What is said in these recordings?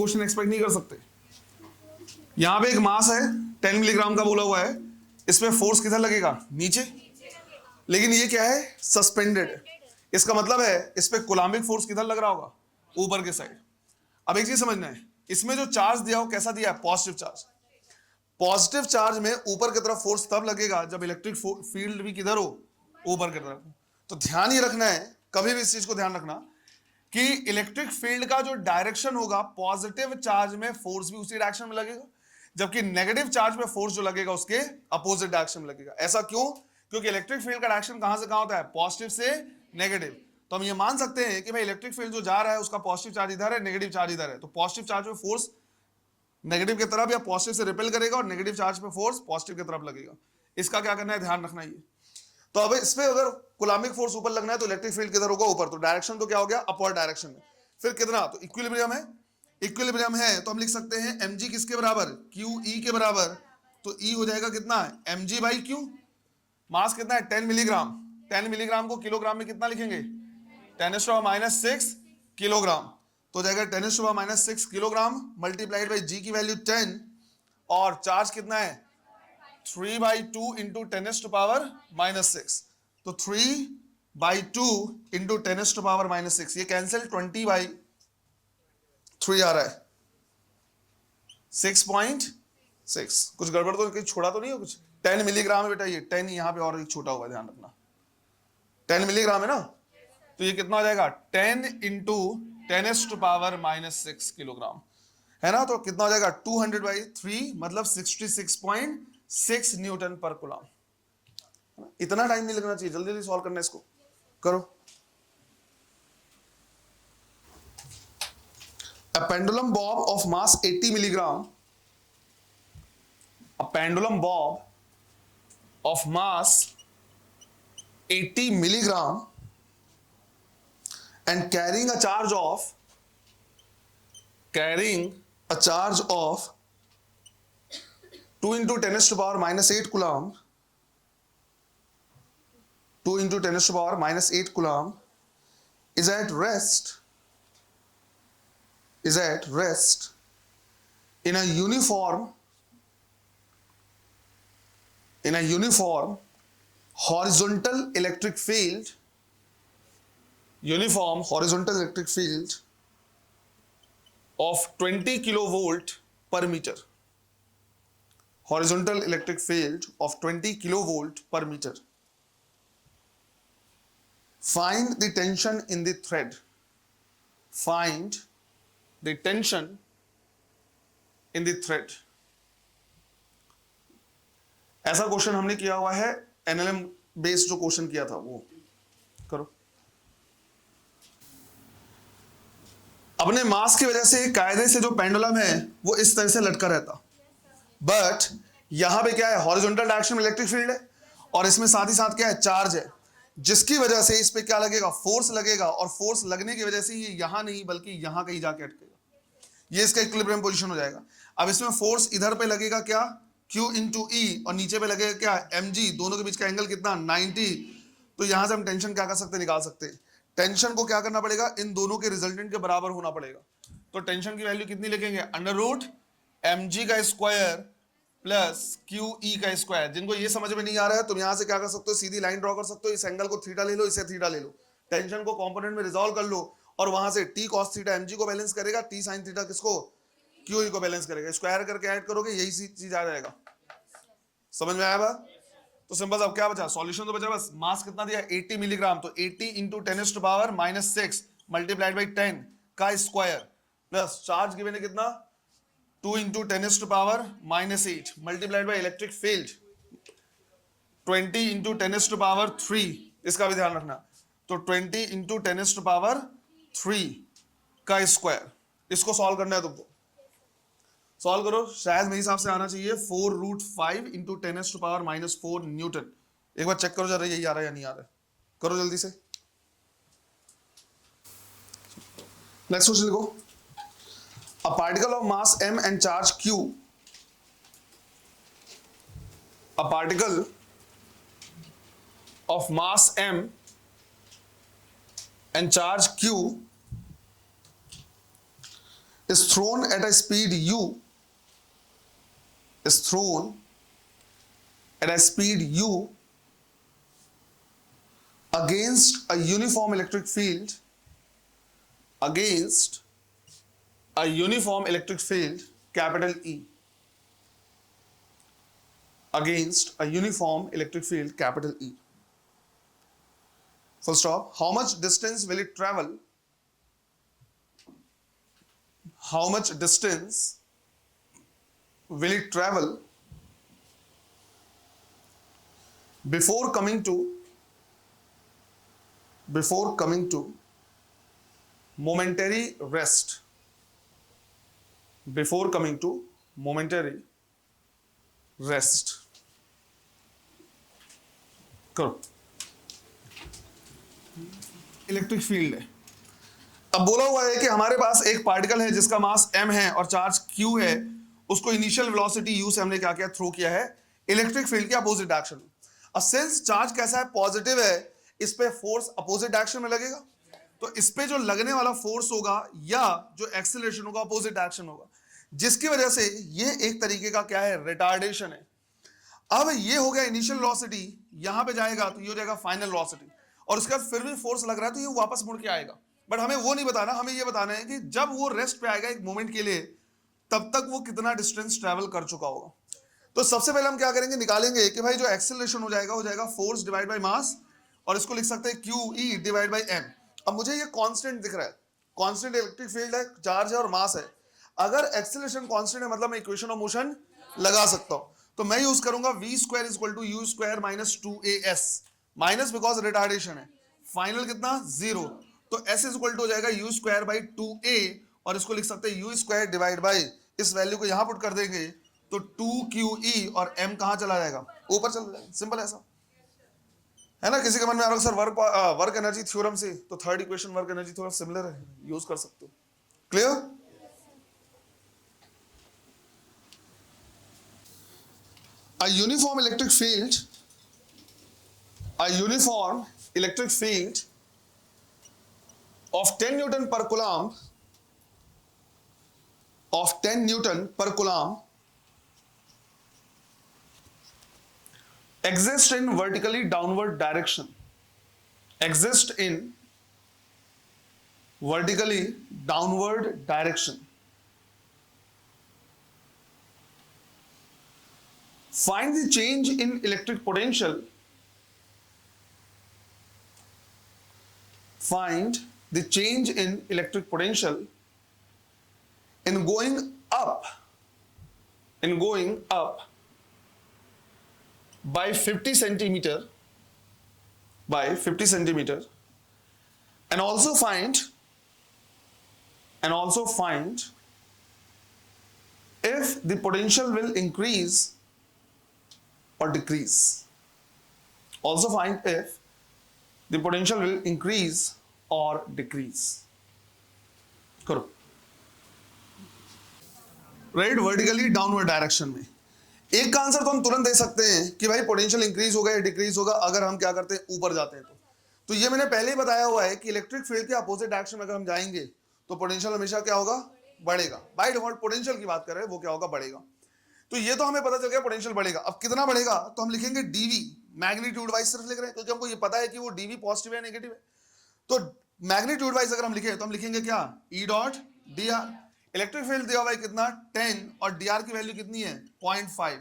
Question expect नहीं कर सकते। यहां पे एक मास है 10 मिलीग्राम का बोला हुआ है, इस पे फोर्स किधर लगेगा? नीचे। लेकिन ये क्या है? सस्पेंडेड। इसका मतलब है इस पे कूलाम्बिक फोर्स किधर लग रहा होगा? ऊपर के साइड। अब एक चीज समझना है, इसमें जो चार्ज दिया हो कैसा दिया है? Positive charge. पॉजिटिव चार्ज में ऊपर की तरफ फोर्स तब लगेगा जब इलेक्ट्रिक फील्ड भी किधर हो? ऊपर की तरफ। तो ध्यान ही रखना है, कभी भी इस चीज को ध्यान रखना कि इलेक्ट्रिक फील्ड का जो डायरेक्शन होगा, पॉजिटिव चार्ज में फोर्स भी उसी डायरेक्शन में लगेगा, जबकि नेगेटिव चार्ज में फोर्स जो लगेगा उसके अपोजिट डायरेक्शन में लगेगा। ऐसा क्यों? क्योंकि इलेक्ट्रिक फील्ड का डायरेक्शन कहां से कहां होता है? पॉजिटिव से नेगेटिव। तो हम ये मान सकते हैं कि भाई इलेक्ट्रिक फील्ड जो जा रहा है उसका पॉजिटिव चार्ज इधर है, नेगेटिव चार्ज इधर है, तो पॉजिटिव चार्ज में फोर्स नेगेटिव की तरफ या पॉजिटिव से रिपेल करेगा और नेगेटिव चार्ज पे फोर्स पॉजिटिव की तरफ लगेगा। इसका क्या करना है? ध्यान रखना ये। तो अब इस पे अगर कूलाम्बिक फोर्स ऊपर लगना है तो इलेक्ट्रिक फील्ड किधर होगा? ऊपर। तो डायरेक्शन तो क्या हो गया? अपवर्ड डायरेक्शन में। फिर कितना? तो इक्विलिब्रियम है। इक्विलिब्रियम है तो हम लिख सकते हैं mg किसके बराबर? QE के बराबर। तो E हो जाएगा कितना? mg by Q। मास कितना है? 10 मिलीग्राम। 10 मिलीग्राम को किलोग्राम में कितना लिखेंगे? 10⁻⁶ किलोग्राम। तो हो जाएगा 10⁻⁶ किलोग्राम मल्टीप्लाइड बाई जी की वैल्यू 10, और चार्ज कितना है? 3/2 इंटू 10⁻⁻⁶। तो 3/2 इंटू 10⁻⁻⁶, ये कैंसिल 20/3 आ रहा है, 6.6। कुछ गड़बड़ तो छोड़ा तो नहीं हो कुछ? 10 मिलीग्राम है बेटा, ये 10 यहाँ पे और एक छोटा हुआ, ध्यान रखना। 10 मिलीग्राम है ना, तो ये कितना हो जाएगा? 10 इंटू 10⁻⁻⁶ किलोग्राम है ना। तो कितना हो जाएगा? 200/3 मतलब 66.6 न्यूटन पर कूलम। इतना टाइम नहीं लगना चाहिए, जल्दी जल्दी सॉल्व करना है इसको। करो। A pendulum bob of mass 80 milligram, a pendulum bob of mass 80 milligram and carrying a charge of 2 into 10⁻⁻8 coulomb, 2 into 10⁻⁻8 coulomb is at rest in a uniform horizontal electric field of 20 kilovolt per meter. Horizontal electric field of 20 kilovolt per meter. Find the tension in the thread. Find the tension in the thread. ऐसा question हमने किया हुआ है, NLM based जो question किया था वो करो। अपने मास की वजह से कायदे से जो पेंडुलम है वो इस तरह से लटका रहता, बट यहां पे क्या है? हॉरिजॉन्टल डायरेक्शन में इलेक्ट्रिक फील्ड है, और इसमें साथ ही साथ क्या है? चार्ज है, जिसकी वजह से इस पे क्या लगेगा? फोर्स लगेगा, और फोर्स लगने की वजह से ये यहां नहीं बल्कि यहां कहीं जाके अटकेगा। ये इसका इक्विलिब्रियम पोजीशन हो जाएगा। अब इसमें फोर्स इधर पे लगेगा क्या? Q इंटू ई, और नीचे पे लगेगा क्या? mg। दोनों के बीच का एंगल कितना? 90। तो यहां से हम टेंशन क्या कर सकते हैं? निकाल सकते हैं। टेंशन को क्या करना पड़ेगा? इन दोनों के रिजल्टेंट के बराबर होना पड़ेगा। तो टेंशन की वैल्यू कितनी लिखेंगे? √mg का स्क्वायर प्लस QE का स्क्वायर। जिनको ये समझ में नहीं आ रहा है तुम यहां से क्या कर सकते हो? सीधी लाइन ड्रॉ कर सकते हो, इस एंगल को थीटा ले लो, इसे थीटा ले लो, टेंशन को कंपोनेंट में रिजॉल्व कर लो, और वहां से t cos थीटा mg को बैलेंस करेगा, t sin थीटा किसको? QE को बैलेंस करेगा। स्क्वायर करके ऐड करोगे, यही चीज आ जाएगा। समझ में आया बात? तो सिंपल। अब क्या बचा? सॉल्यूशन तो बचा बस। मास कितना दिया? 80 मिलीग्राम। तो 80 इंटू 10⁻⁻⁶ मल्टीप्लाइड बाई 10 का स्क्वायर, प्लस चार्ज गिवन है कितना? 2 into 10⁻⁻8 multiplied by electric field 20 into 10⁻3। इसका भी ध्यान रखना। तो 20 इंटू 10⁻3 का स्क्वायर। इसको सॉल्व करना है तुमको। सॉल्व करो, शायद मेरे हिसाब से आना चाहिए 4√5 इंटू 10⁻⁻4 न्यूटन। एक बार चेक करो जरा यही आ रहा है या नहीं आ रहा है। करो जल्दी से। नेक्स्ट क्वेश्चन लिखो। A particle of mass m and charge q, a particle of mass m and charge q is thrown at a speed u, is thrown at a speed u against a uniform electric field, against a uniform electric field, capital E, against a uniform electric field, capital E. Full stop. How much distance will it travel? How much distance will it travel before coming to momentary rest? Before coming to momentary rest. करो. Electric field है. अब बोला हुआ है कि हमारे पास एक particle है जिसका मास m है और चार्ज q है, उसको इनिशियल वेलोसिटी u से हमने क्या किया, थ्रो किया है इलेक्ट्रिक फील्ड के अपोजिट डायरेक्शन में. अब सिंस चार्ज कैसा है, पॉजिटिव है, इस पे फोर्स अपोजिट डायरेक्शन में लगेगा, तो इस पे जो लगने वाला फोर्स होगा या जो एक्सेलरेशन होगा अपोजिट डायरेक्शन होगा, जिसकी वजह से ये एक तरीके का क्या है, रिटार्डेशन है. अब ये हो गया इनिशियल वेलोसिटी, यहां पे जाएगा तो ये हो जाएगा फाइनल वेलोसिटी, और उसके बाद फिर भी फोर्स लग रहा है तो ये वापस मुड़ के आएगा. बट हमें वो नहीं बताना, हमें ये बताना है कि जब वो रेस्ट पे आएगा एक मोमेंट के लिए, तब तक वो कितना डिस्टेंस ट्रैवल कर चुका होगा. तो सबसे पहले हम क्या करेंगे, निकालेंगे कि भाई जो एक्सेलरेशन हो जाएगा फोर्स डिवाइड बाय मास, और इसको लिख सकते हैं QE डिवाइड बाय m. अब मुझे ये कांस्टेंट दिख रहा है, कांस्टेंट इलेक्ट्रिक फील्ड है, चार्ज है और मास है. अगर एक्सेलरेशन कांस्टेंट है मतलब मैं इक्वेशन ऑफ मोशन लगा सकता हूं, तो मैं यूज करूंगा v square is equal to u square minus 2as, minus because retardation है, फाइनल कितना 0, तो s इज इक्वल टू हो जाएगा u स्क्वायर बाई 2a, और इसको लिख सकते हैं u स्क्वायर डिवाइड बाई, इस वैल्यू को यहां पुट कर देंगे तो 2QE, और m कहां चला जाएगा, ऊपर चला जाएगा. सिंपल ऐसा है ना. किसी के मन में आ रहा है सर वर्क एनर्जी थ्योरम से, तो थर्ड इक्वेशन वर्क एनर्जी थोड़ा सिमिलर है, यूज कर सकते हो. Clear. A uniform electric field, a uniform electric field of 10 Newton per coulomb, of 10 Newton per coulomb exists in vertically downward direction, exists in vertically downward direction. Find the change in electric potential. Find the change in electric potential in going up by 50 centimeter, and also find if the potential will increase or decrease. Also find if the potential will increase or decrease. करो. Right, vertically downward direction में. एक का answer तो हम तुरंत दे सकते हैं कि भाई पोटेंशियल इंक्रीज होगा या डिक्रीज होगा अगर हम क्या करते हैं, ऊपर जाते हैं. तो ये मैंने पहले ही बताया हुआ है कि इलेक्ट्रिक फील्ड के अपोजिट डायरेक्शन में अगर हम जाएंगे तो पोटेंशियल हमेशा क्या होगा, बढ़ेगा. बाय डिफॉल्ट पोटेंशियल की बात कर रहे हैं, वो क्या होगा, बढ़ेगा. तो ये तो हमें पता चल गया पोटेंशियल बढ़ेगा. अब कितना बढ़ेगा, तो हम लिखेंगे dv, मैग्नीट्यूड वाइज सिर्फ लिख रहे हैं क्योंकि हमको ये पता है कि वो dv पॉजिटिव है नेगेटिव है. तो मैग्नीट्यूड वाइज अगर हम लिखें तो हम लिखेंगे क्या, E dot dr. Electric field दिया हुआ है कितना 10, और dr की वैल्यू कितनी है 0.5,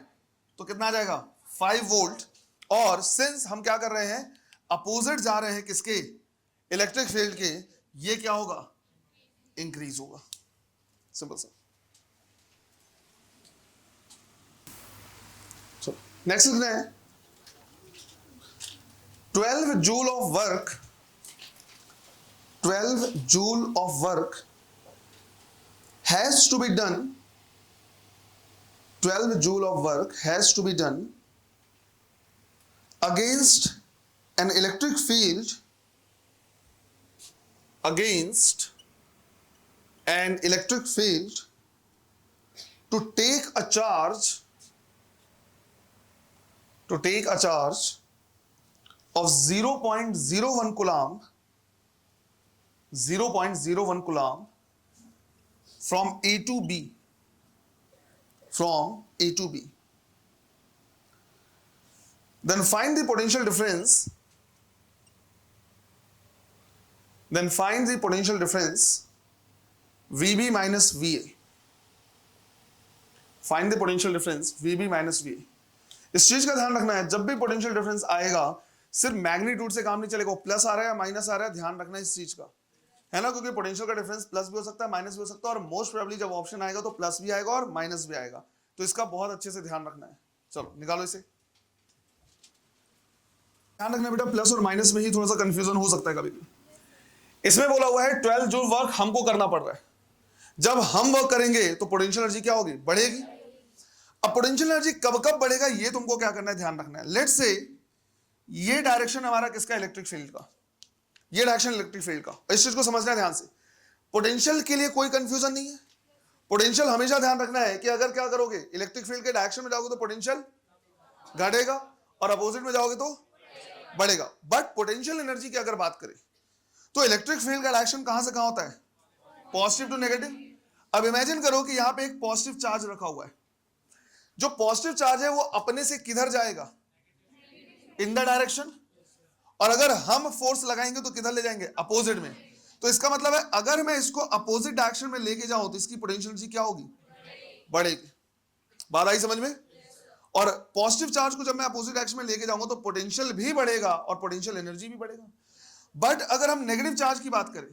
तो कितना आ जाएगा 5 वोल्ट. और सिंस हम क्या कर रहे हैं, अपोजिट जा रहे हैं किसके, इलेक्ट्रिक फील्ड के, ये क्या होगा, इंक्रीज होगा. सिंपल सा. नेक्स्ट लिखना है 12 joule of work, 12 joule of work has to be done, 12 joule of work has to be done against an electric field, against an electric field to take a charge, to take a charge of 0.01 coulomb, 0.01 coulomb from A to B, from A to B. Then find the potential difference. Then find the potential difference VB minus VA. Find the potential difference VB minus VA. इस चीज का ध्यान रखना है, जब भी potential difference आएगा सिर्फ मैग्नीट्यूड से काम नहीं चलेगा, प्लस आ रहा है या माइनस आ रहा है, ध्यान रखना है इस चीज का, है ना, क्योंकि पोटेंशियल का डिफरेंस प्लस भी हो सकता है माइनस भी हो सकता है, और मोस्ट प्रोबेबली जब ऑप्शन आएगा तो प्लस भी आएगा और माइनस भी आएगा, तो इसका बहुत अच्छे से ध्यान रखना है। चलो निकालो इसे। ध्यान रखना बेटा, प्लस और माइनस में ही थोड़ा सा कंफ्यूजन हो सकता है कभी भी। इसमें बोला हुआ है 12 जूल वर्क हमको करना पड़ रहा है, जब हम वर्क करेंगे तो पोटेंशियल एनर्जी क्या होगी, बढ़ेगी। अब पोटेंशियल एनर्जी कब कब बढ़ेगा ये तुमको क्या करना है, ध्यान रखना है। लेट्स से ये डायरेक्शन हमारा किसका, इलेक्ट्रिक फील्ड का, ये डायरेक्शन इलेक्ट्रिक फील्ड का, इस चीज को समझना है ध्यान से। पोटेंशियल के लिए कोई कंफ्यूजन नहीं है, पोटेंशियल हमेशा ध्यान रखना है कि अगर क्या करोगे, इलेक्ट्रिक फील्ड के डायरेक्शन में जाओगे तो पोटेंशियल घटेगा और अपोजिट में जाओगे तो बढ़ेगा। बट पोटेंशियल एनर्जी की अगर बात करें तो इलेक्ट्रिक फील्ड का डायरेक्शन कहां से कहां होता है, पॉजिटिव टू नेगेटिव। अब इमेजिन करो कि यहां पे एक पॉजिटिव चार्ज रखा हुआ है, जो पॉजिटिव चार्ज है वो अपने से किधर जाएगा, इन द डायरेक्शन, और अगर हम फोर्स लगाएंगे तो किधर ले जाएंगे, अपोजिट में। तो इसका मतलब है अगर मैं इसको अपोजिट डायरेक्शन में लेके जाऊं तो इसकी पोटेंशियल एनर्जी क्या होगी, बढ़ेगी। बात आई समझ में। और पॉजिटिव चार्ज को जब मैं अपोजिट डायरेक्शन में लेके जाऊंगा तो पोटेंशियल भी बढ़ेगा और पोटेंशियल एनर्जी भी बढ़ेगा। बट अगर हम नेगेटिव चार्ज की बात करें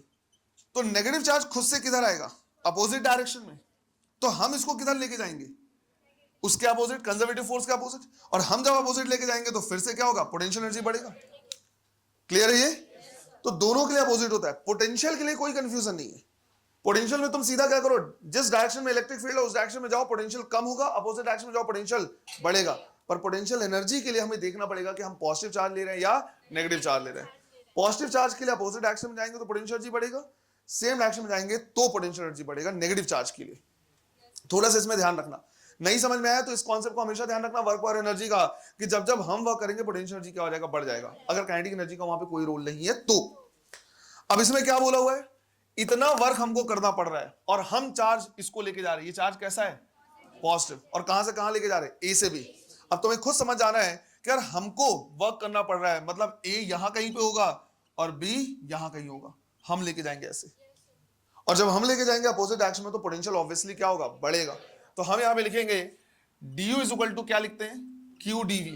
तो नेगेटिव चार्ज खुद से किधर आएगा, अपोजिट डायरेक्शन में, तो हम इसको किधर लेके जाएंगे, उसके अपोजिट, कंजर्वेटिव फोर्स के अपोजिट, और हम जब अपोजिट लेके जाएंगे तो फिर से क्या होगा, पोटेंशियल एनर्जी बढ़ेगा। क्लियर है ये। तो दोनों के लिए अपोजिट होता है, पोटेंशियल के लिए कोई कंफ्यूजन नहीं है। पोटेंशियल में तुम सीधा क्या करो, जिस डायरेक्शन में इलेक्ट्रिक फील्ड है उस डायरेक्शन में जाओ, पोटेंशियल कम होगा, अपोजिट डायरेक्शन में जाओ पोटेंशियल बढ़ेगा। पर पोटेंशियल एनर्जी के लिए हमें देखना पड़ेगा कि हम पॉजिटिव चार्ज ले रहे हैं या नेगेटिव चार्ज ले रहे हैं। पॉजिटिव चार्ज के लिए अपोजिट डायरेक्शन में जाएंगे तो पोटेंशियल एनर्जी बढ़ेगा, सेम डायरेक्शन में जाएंगे तो पोटेंशियल एनर्जी बढ़ेगा नेगेटिव चार्ज के लिए। थोड़ा सा इसमें ध्यान रखना, नहीं समझ में आया तो इस कॉन्सेप्ट को हमेशा ध्यान रखना वर्क और एनर्जी का, कि जब जब हम वर्क करेंगे पोटेंशियल एनर्जी क्या हो जाएगा, बढ़ जाएगा, अगर काइनेटिक एनर्जी का वहां पे कोई रोल नहीं है तो। अब इसमें क्या बोला हुआ है, इतना वर्क हमको करना पड़ रहा है और हम चार्ज इसको लेके जा रहे हैं, ये चार्ज कैसा है, पॉजिटिव, और कहां से कहां लेके जा रहे हैं, ए से बी। अब तुम्हें खुद समझ जाना है कि यार हमको वर्क करना पड़ रहा है, मतलब ए यहां कहीं पे होगा और बी यहां कहीं होगा, हम लेके जाएंगे ऐसे, और जब हम लेके जाएंगे अपोजिट डायरेक्शन में तो पोटेंशियल ऑब्वियसली क्या होगा, बढ़ेगा। तो हम यहां पे लिखेंगे du इज इक्वल टू क्या लिखते हैं, क्यू dv,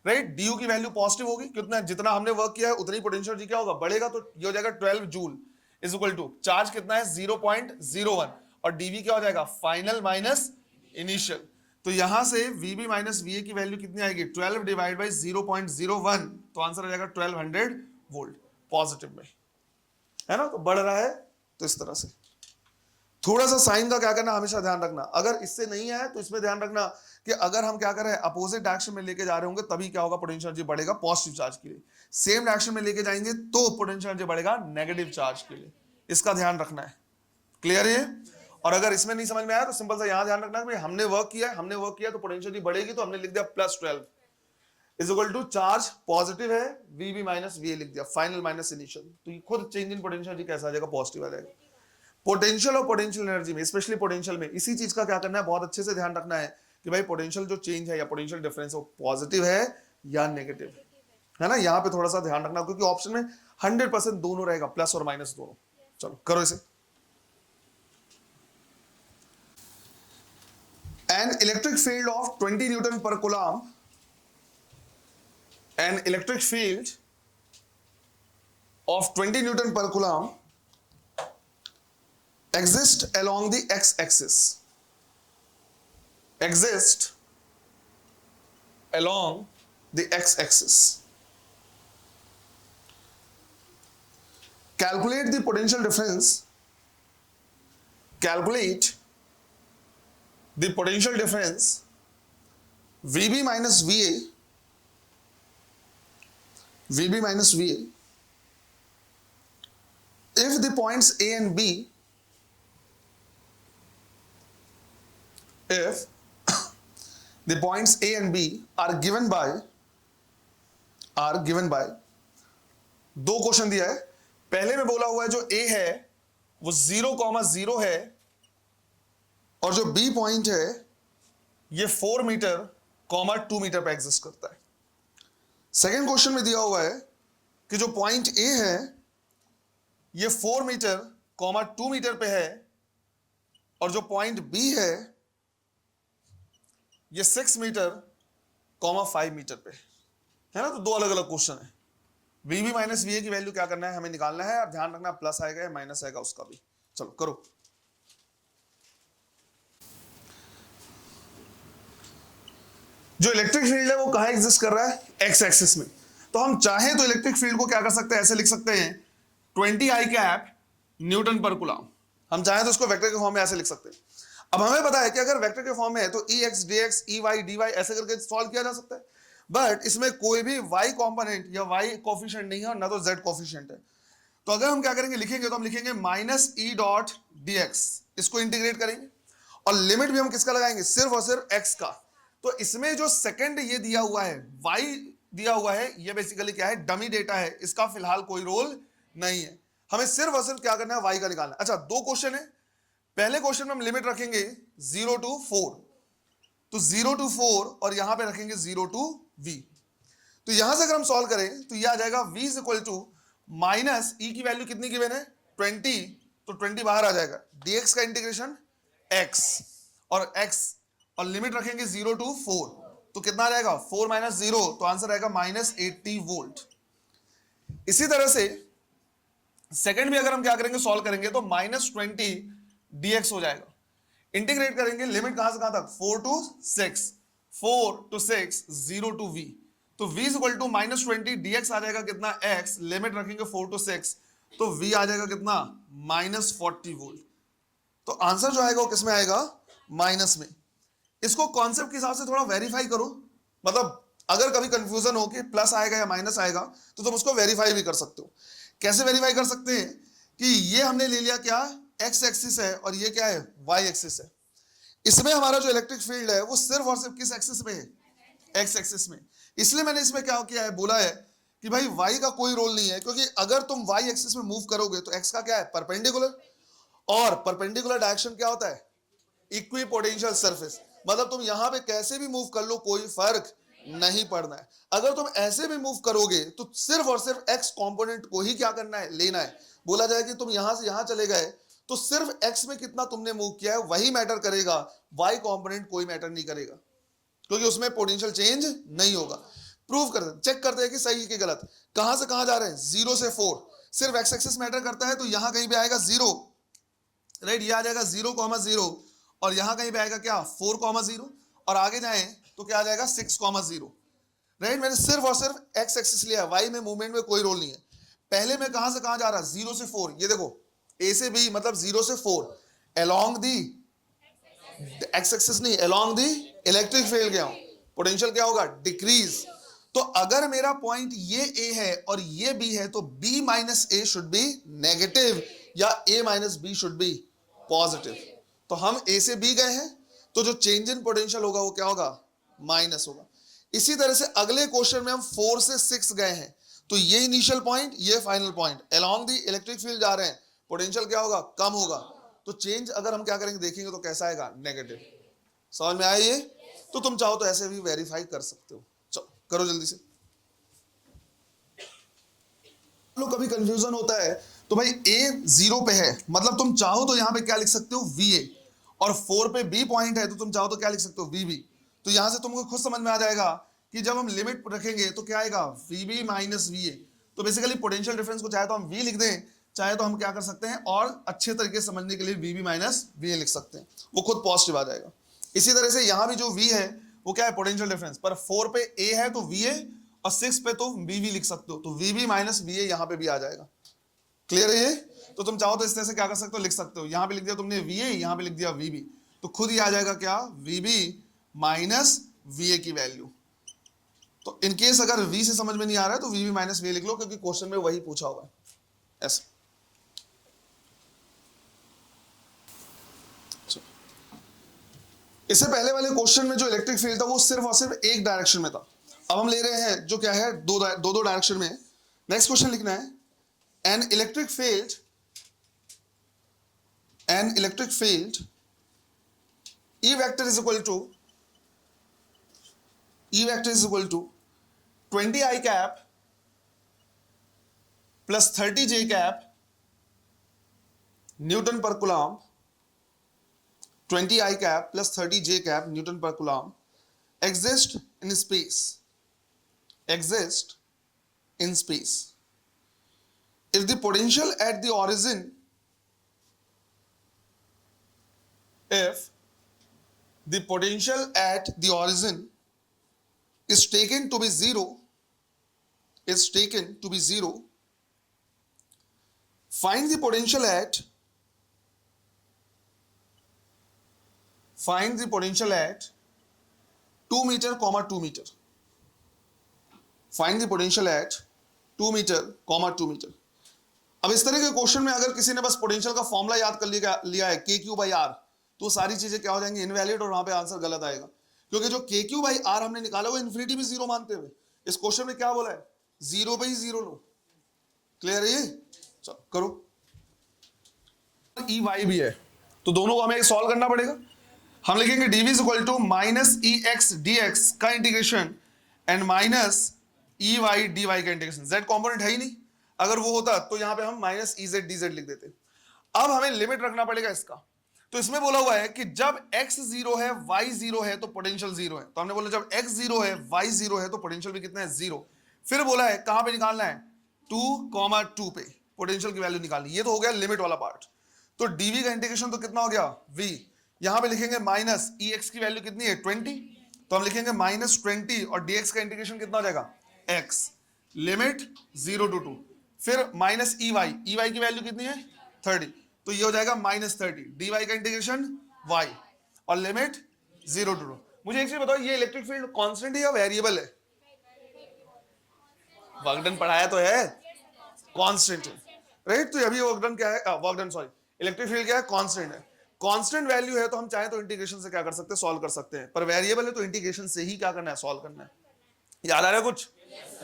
राइट। du की वैल्यू पॉजिटिव होगी, कितना, जितना हमने वर्क किया है उतनी पोटेंशियल एनर्जी क्या होगा, बढ़ेगा, तो ये हो जाएगा 12 joule is equal to charge कितना है 0.01, और dv क्या हो जाएगा, फाइनल माइनस इनिशियल। तो यहां से vb माइनस va की वैल्यू कितनी आएगी, 12 डिवाइड बाई 0.01, तो आंसर आ जाएगा 1200 वोल्ट पॉजिटिव में, है ना। तो बढ़ रहा है, तो इस तरह से थोड़ा सा साइन का क्या करना, हमेशा ध्यान रखना। अगर इससे नहीं है तो इसमें ध्यान रखना कि अगर हम क्या कर रहे हैं, अपोजिट डायरेक्शन में लेके जा रहे होंगे तभी क्या होगा, पोटेंशियल एनर्जी बढ़ेगा पॉजिटिव चार्ज के लिए। सेम डायरेक्शन में लेके जाएंगे तो पोटेंशियल एनर्जी बढ़ेगा नेगेटिव चार्ज के लिए, इसका ध्यान रखना है। क्लियर है। और अगर इसमें नहीं समझ में आया तो सिंपल सा यहां ध्यान रखना कि हमने वर्क किया तो पोटेंशियल एनर्जी बढ़ेगी, तो हमने लिख दिया +12 is equal to charge positive है, वीबी माइनस वीए लिख दिया, फाइनल माइनस इनिशियल। तो ये खुद चेंज इन पोटेंशियल एनर्जी कैसा आ जाएगा, पॉजिटिव आ जाएगा। पोटेंशियल और पोटेंशियल एनर्जी में, स्पेशली पोटेंशियल में, इसी चीज का क्या करना है, बहुत अच्छे से ध्यान रखना है कि भाई पोटेंशियल जो चेंज है या पोटेंशियल डिफरेंस वो पॉजिटिव है या नेगेटिव है ना। यहाँ पे थोड़ा सा ध्यान रखना, क्योंकि ऑप्शन में 100% दोनों रहेगा, प्लस और माइनस दोनों। चलो करो इसे। An electric field of 20 Newton per coulomb, an electric field of 20 Newton per coulomb exists along the x-axis. Exist along the x-axis. Calculate the potential difference. Calculate the potential difference VB minus VA, VB minus VA, if the points A and B, if the points A and B are given by, दो question दिया है। पहले में बोला हुआ है जो A है वो 0,0 है और जो बी पॉइंट है ये 4 मीटर कॉमा 2 मीटर पे एग्जिस्ट करता है। सेकेंड क्वेश्चन में दिया हुआ है कि जो पॉइंट ए है ये 4 मीटर कॉमा 2 मीटर पे है और जो पॉइंट बी है ये 6 मीटर कॉमा 5 मीटर पे है ना। तो दो अलग अलग क्वेश्चन है। वीबी माइनस वीए की वैल्यू क्या करना है, हमें निकालना है। अब ध्यान रखना प्लस आएगा या माइनस आएगा उसका भी। चलो करो। जो इलेक्ट्रिक फील्ड है वो कहां एग्जिस्ट कर रहा है, एक्स एक्सिस में। तो हम चाहें तो इलेक्ट्रिक फील्ड को क्या कर सकते हैं, ऐसे लिख सकते हैं 20 आई कैप न्यूटन पर कूलम। हम चाहें तो उसको वेक्टर के फॉर्म में ऐसे लिख सकते हैं। अब हमें पता है कि अगर वेक्टर के फॉर्म में है तो E X D X E Y D Y ऐसे करके सॉल्व किया जा सकता है। बट इसमें कोई भी y कॉम्पोनेंट या y कोफिशिएंट नहीं है और ना तो z कोफिशिएंट है। तो अगर हम क्या करेंगे, लिखेंगे तो हम लिखेंगे minus E dot D x, इसको इंटीग्रेट करेंगे और लिमिट भी हम किसका लगाएंगे, सिर्फ और सिर्फ x का। तो इसमें जो सेकंड ये दिया हुआ है y दिया हुआ है, ये बेसिकली क्या है, डमी डेटा है, इसका फिलहाल कोई रोल नहीं है। हमें सिर्फ और सिर्फ क्या करना है, y का निकालना है। अच्छा, दो क्वेश्चन है। पहले क्वेश्चन में हम लिमिट रखेंगे 0 to 4, तो 0 to 4 और यहां पे रखेंगे 0 to v। तो यहां से अगर हम सॉल्व करें तो ये आ जाएगा v is equal to minus E की वैल्यू कितनी गिवन है 20, तो 20 बाहर आ जाएगा, dx का इंटीग्रेशन x और x और लिमिट रखेंगे 0 to 4, तो कितना आ जाएगा 4 माइनस 0, तो आंसर आएगा माइनस 80 वोल्ट। इसी तरह से सेकंड भी अगर हम क्या करेंगे, सॉल्व करेंगे तो माइनस 20 dx हो जाएगा। इंटीग्रेट करेंगे, लिमिट कहां से कहां तक, 4 to 6, 4 to 6, 0 to v, तो v is equal to minus 20 dx आ जाएगा कितना x, लिमिट रखेंगे 4 to 6, तो v आ जाएगा कितना माइनस 40 वोल्ट। तो आंसर जो आएगा वो किसमें आएगा, माइनस में। इसको कॉन्सेप्ट के हिसाब से थोड़ा वेरीफाई करो, मतलब अगर कभी कंफ्यूजन हो कि प्लस आएगा या माइनस आएगा तो तुम उसको वेरीफाई भी कर सकते हो। कैसे वेरीफाई कर सकते हैं कि ये हमने ले लिया क्या, एक्स एक्सिस है और ये क्या है, वाई एक्सिस है। इसमें हमारा जो इलेक्ट्रिक फील्ड है वो सिर्फ और सिर्फ किस एक्सिस में है, एक्स एक्सिस में। इसलिए मैंने इसमें क्या किया है, बोला है कि भाई वाई का कोई रोल नहीं है, क्योंकि अगर तुम वाई एक्सिस में मूव करोगे तो एक्स का क्या है, परपेंडिकुलर, और परपेंडिकुलर डायरेक्शन क्या होता है, इक्विपोटेंशियल सरफेस। मतलब तुम यहां पे कैसे भी मूव कर लो कोई फर्क नहीं पड़ना है। अगर तुम ऐसे भी मूव करोगे तो सिर्फ और सिर्फ एक्स कंपोनेंट को ही क्या करना है, लेना है। बोला जाए कि तुम यहां से यहां चले गए तो सिर्फ एक्स में कितना तुमने मूव किया है वही मैटर करेगा, वाई कंपोनेंट कोई मैटर नहीं करेगा, क्योंकि उसमें पोटेंशियल चेंज नहीं होगा। प्रूव करते हैं, चेक करते हैं कि सही है कि गलत। कहां से कहां जा रहे हैं, 0 से 4, सिर्फ एक्स एक्सिस मैटर करता है, तो यहां कहीं पे आएगा 0, राइट, ये आ जाएगा 0,0 और यहां कहीं पे आएगा क्या 4,0 और आगे जाएं तो क्या आ जाएगा 6,0, राइट। मैंने सिर्फ और सिर्फ एक्स एक्सिस लिया है, वाई में मूवमेंट में कोई रोल नहीं है। पहले में कहां से कहां जा रहा है, 0 से 4, ये देखो ए से बी मतलब 0 से 4 अलोंग दी एक्स एक्सिस नहीं, अलोंग दी इलेक्ट्रिक फील्ड गया हूं, पोटेंशियल क्या होगा, डिक्रीज। तो अगर मेरा पॉइंट ये ए है और ये बी है तो B minus A should be negative या A minus B should be positive. तो हम ए से बी गए हैं तो जो चेंज इन पोटेंशियल होगा वो क्या होगा, माइनस होगा। इसी तरह से अगले क्वेश्चन में हम 4 से 6 गए हैं, तो ये इनिशियल पॉइंट ये final point, along the electric field जा रहे हैं, पोटेंशियल क्या होगा, कम होगा। तो चेंज अगर हम क्या करेंगे, देखेंगे तो कैसा आएगा, नेगेटिव। समझ में आया ये? तो तुम चाहो तो ऐसे भी वेरीफाई कर सकते हो। चलो करो जल्दी से। लोग कभी कंफ्यूजन होता है तो भाई ए 0 पे है, मतलब तुम चाहो तो यहां पे क्या लिख सकते हो, वी ए, और 4 पे बी पॉइंट है तो तुम चाहो तो क्या लिख सकते हो, वी बी। तो यहां से तुमको खुद समझ में आ जाएगा कि जब हम लिमिट रखेंगे तो क्या आएगा, V B minus V A. तो बेसिकली पोटेंशियल डिफरेंस को चाहे तो हम वी लिख दें, चाहे तो हम क्या कर सकते हैं और अच्छे तरीके से समझने के लिए V B minus V A लिख सकते हैं, वो खुद पॉजिटिव आ जाएगा। इसी तरह से यहां भी जो वी है वो क्या है, पोटेंशियल डिफरेंस, पर 4 पे ए है तो वी ए और 6 पे तो वी वी लिख सकते हो, तो V B minus V A यहां पे भी आ जाएगा। क्लियर है ये? तो तुम चाहो तो इस तरह से क्या कर सकते हो, लिख सकते हो, यहां पे लिख दिया तुमने वी ए, यहां पे लिख दिया वी बी, तो खुद ही आ जाएगा क्या, V B minus V A की वैल्यू। तो इनकेस अगर वी से समझ में नहीं आ रहा है तो V B minus V A लिख लो, क्योंकि क्वेश्चन में वही पूछा हुआ है ऐसे। इससे पहले वाले क्वेश्चन में जो इलेक्ट्रिक फील्ड था वो सिर्फ और सिर्फ एक डायरेक्शन में था। अब हम ले रहे हैं जो क्या है, दो डायरेक्शन में। नेक्स्ट क्वेश्चन लिखना है, N electric field E vector is equal to 20 I cap plus 30 J cap Newton per coulomb. 20 I cap plus 30 J cap Newton per coulomb exist in space. If the potential at the origin, is taken to be zero, find the potential at 2 meter, 2 meter. Find the potential at 2 meter, 2 meter. अब इस तरह के question में अगर किसी ने बस potential का फॉर्मूला याद कर लिया है के क्यू बाई आर, तो सारी चीजें क्या हो जाएंगी, इनवैलिड, और वहां पे आंसर गलत आएगा, क्योंकि जो के क्यू बाई आर हमने निकाला वो इन्फिनिटी भी जीरो मानते हुए इस क्वेश्चन में क्या बोला है, जीरो पे ही जीरो लो। क्लियर है ये? चलो करो। ई वाई भी है तो दोनों को हमें सॉल्व करना पड़ेगा। हम लिखेंगे dv is equal to minus E X D X का integration and minus E Y D Y का इंटीग्रेशन। z कॉम्पोनेंट है ही नहीं, अगर वो होता तो यहां पे हम minus E Z D Z लिख देते। अब हमें लिमिट रखना पड़ेगा इसका। तो इसमें बोला हुआ है कि जब x जीरो है y जीरो है तो पोटेंशियल जीरो है, तो हमने बोला जब x जीरो है y जीरो है तो पोटेंशियल भी कितना है, जीरो। फिर बोला है कहां पे निकालना है, 2, 2 पे पोटेंशियल की वैल्यू निकालनी। ये तो हो गया लिमिट वाला पार्ट। तो dv का इंटीग्रेशन तो कितना हो गया, v। यहां पे लिखेंगे माइनस ई एक्स की वैल्यू कितनी है, 20, तो हम लिखेंगे माइनस 20 और dx का इंटीग्रेशन कितना हो जाएगा, x, लिमिट 0 to 2। फिर माइनस ई वाई की वैल्यू कितनी है, 30, तो ये हो जाएगा माइनस 30, dy का इंटीग्रेशन y और लिमिट 0 to 2। मुझे एक चीज बताओ, ये इलेक्ट्रिक फील्ड कांस्टेंट है या वेरिएबल है? वर्क डन पढ़ाया तो है, कांस्टेंट है, राइट। तो अभी वर्क डन क्या है, work done sorry, electric field क्या है, कांस्टेंट है। कांस्टेंट वैल्यू है तो हम चाहे तो इंटीग्रेशन से क्या कर सकते हैं, सॉल्व कर सकते हैं, पर वेरिएबल है तो इंटीग्रेशन से ही क्या करना है, सॉल्व करना है। याद आ रहा है कुछ?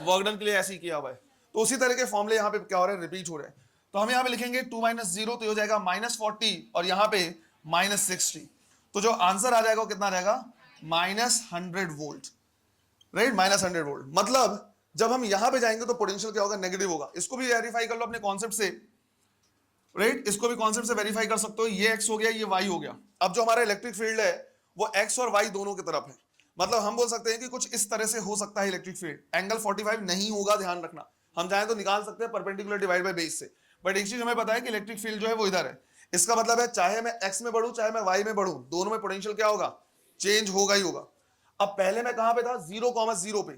वर्क डन के लिए ऐसे ही किया हुआ है। तो उसी तरह के फॉर्मूले यहाँ पे क्या हो रहे हैं, रिपीट हो रहे हैं। तो हम यहाँ पे लिखेंगे 2 - 0 तो हो जाएगा -40 और यहाँ पे -60। तो जो आंसर आ जाएगा वो कितना आ जाएगा, -100 वोल्ट, राइट, -100 वोल्ट। मतलब जब हम यहाँ पे जाएंगे तो पोटेंशियल क्या होगा, नेगेटिव होगा। इसको भी वेरीफाई कर लो अपने कॉन्सेप्ट से, राइट, इसको भी कॉन्सेप्ट से वेरीफाई कर सकते हो। ये x हो गया, ये y हो गया। अब जो हमारा इलेक्ट्रिक फील्ड है वो x और y दोनों की तरफ है। मतलब हम बोल सकते हैं कि कुछ इस तरह से हो सकता है इलेक्ट्रिक फील्ड, एंगल 45 नहीं होगा, ध्यान रखना। हम चाहे तो निकाल सकते हैं परपेंडिकुलर डिवाइड बाय बेस से, बट एक चीज हमें पता है कि इलेक्ट्रिक फील्ड जो है वो इधर है। इसका मतलब है चाहे मैं x में बढ़ूं चाहे मैं y में बढ़ूं, दोनों में पोटेंशियल क्या होगा, चेंज होगा ही होगा। अब पहले मैं कहां पे था, 0,0 पे,